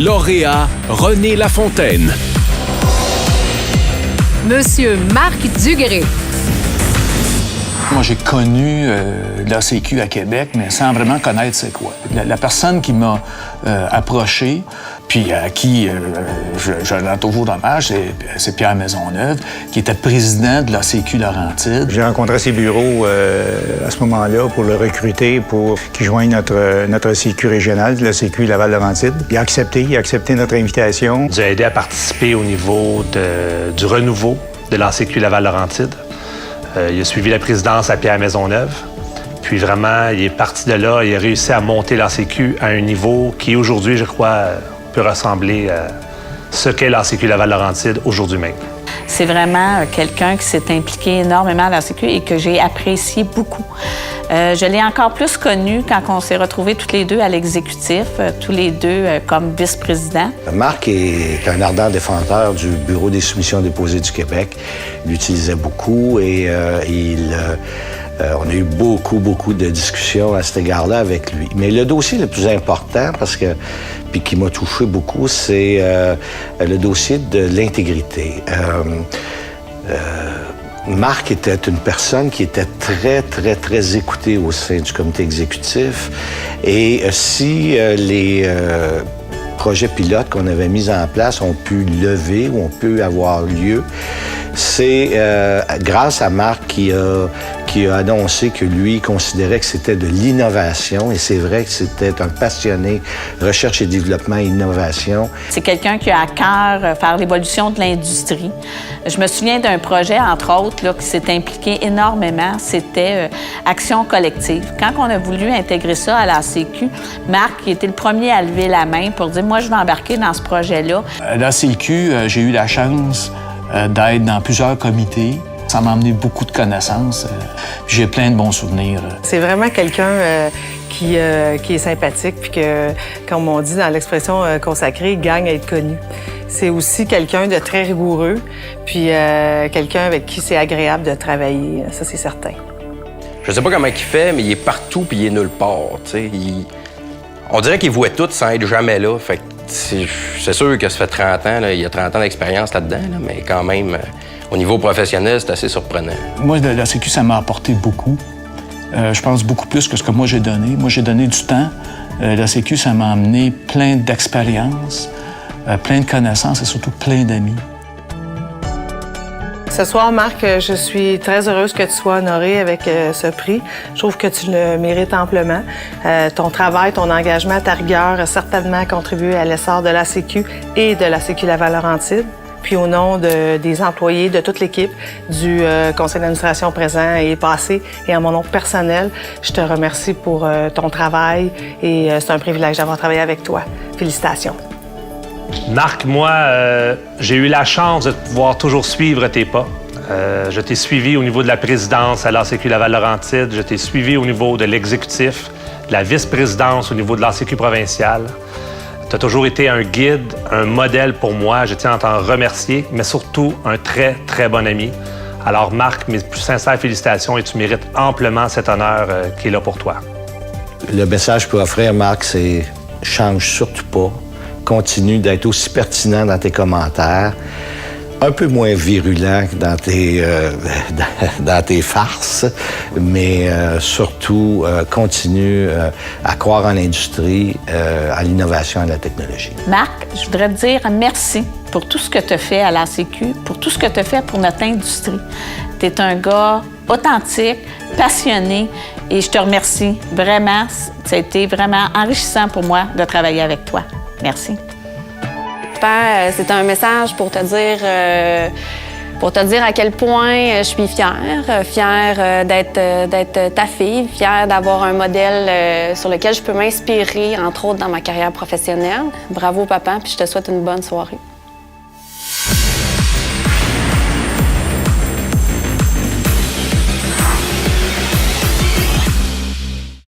Lauréat René Lafontaine. Monsieur Marc Duguay. Moi, j'ai connu l'ACQ à Québec, mais sans vraiment connaître c'est quoi. La personne qui m'a approché, puis à qui je rends toujours hommage, c'est Pierre Maisonneuve, qui était président de l'ACQ Laurentide. J'ai rencontré ses bureaux à ce moment-là pour le recruter pour qu'il joigne notre ACQ régional, l'ACQ Laval-Laurentide. Il a accepté notre invitation. Il nous a aidé à participer au niveau du renouveau de l'ACQ Laval-Laurentide. Il a suivi la présidence à Pierre Maisonneuve. Puis vraiment, il est parti de là, il a réussi à monter l'ACQ à un niveau qui, aujourd'hui, je crois, peut ressembler à ce qu'est l'ACQ Laval-Laurentide aujourd'hui même. C'est vraiment quelqu'un qui s'est impliqué énormément à l'ACQ et que j'ai apprécié beaucoup. Je l'ai encore plus connu quand on s'est retrouvés tous les deux à l'exécutif, tous les deux comme vice-présidents. Marc est un ardent défenseur du Bureau des soumissions déposées du Québec. Il l'utilisait beaucoup et on a eu beaucoup de discussions à cet égard-là avec lui. Mais le dossier le plus important, puis qui m'a touché beaucoup, c'est le dossier de l'intégrité. Marc était une personne qui était très écoutée au sein du comité exécutif. Et si les projets pilotes qu'on avait mis en place ont pu lever ou ont pu avoir lieu, c'est grâce à Marc qui a annoncé que lui considérait que c'était de l'innovation, et c'est vrai que c'était un passionné recherche et développement et innovation. C'est quelqu'un qui a à cœur faire l'évolution de l'industrie. Je me souviens d'un projet, entre autres, là, qui s'est impliqué énormément, c'était Action collective. Quand on a voulu intégrer ça à la CQ, Marc il était le premier à lever la main pour dire « Moi, je vais embarquer dans ce projet-là ». À la CQ, j'ai eu la chance d'être dans plusieurs comités. Ça m'a amené beaucoup de connaissances. J'ai plein de bons souvenirs. C'est vraiment quelqu'un qui est sympathique, puis que, comme on dit dans l'expression consacrée, il gagne à être connu. C'est aussi quelqu'un de très rigoureux, puis quelqu'un avec qui c'est agréable de travailler, ça c'est certain. Je sais pas comment il fait, mais il est partout puis il est nulle part. On dirait qu'il voit tout sans être jamais là. Fait que c'est sûr que ça fait 30 ans, là, il y a 30 ans d'expérience là-dedans, là, mais quand même, au niveau professionnel, c'est assez surprenant. Moi, la CQ, ça m'a apporté beaucoup. Je pense beaucoup plus que ce que moi j'ai donné. Moi, j'ai donné du temps. La CQ, ça m'a amené plein d'expériences, plein de connaissances et surtout plein d'amis. Ce soir, Marc, je suis très heureuse que tu sois honoré avec ce prix. Je trouve que tu le mérites amplement. Ton travail, ton engagement, ta rigueur a certainement contribué à l'essor de la CQ et de la CQ Laval-Laurentide. Puis au nom des employés, de toute l'équipe du conseil d'administration présent et passé, et à mon nom personnel, je te remercie pour ton travail et c'est un privilège d'avoir travaillé avec toi. Félicitations. Marc, moi, j'ai eu la chance de pouvoir toujours suivre tes pas. Je t'ai suivi au niveau de la présidence à l'ACQ Laval-Laurentide. Je t'ai suivi au niveau de l'exécutif, de la vice-présidence au niveau de l'ACQ provinciale. Tu as toujours été un guide, un modèle pour moi. Je tiens à t'en remercier, mais surtout un très bon ami. Alors, Marc, mes plus sincères félicitations et tu mérites amplement cet honneur qui est là pour toi. Le message pour offrir, Marc, c'est « change surtout pas ». Continue d'être aussi pertinent dans tes commentaires, un peu moins virulent dans tes farces, mais surtout continue à croire en l'industrie, à l'innovation et à la technologie. Marc, je voudrais te dire merci pour tout ce que tu as fait à la CQ, pour tout ce que tu as fait pour notre industrie. Tu es un gars authentique, passionné, et je te remercie vraiment. Ça a été vraiment enrichissant pour moi de travailler avec toi. Merci. C'est un message pour te dire à quel point je suis fière d'être ta fille, fière d'avoir un modèle sur lequel je peux m'inspirer, entre autres dans ma carrière professionnelle. Bravo, papa, puis je te souhaite une bonne soirée.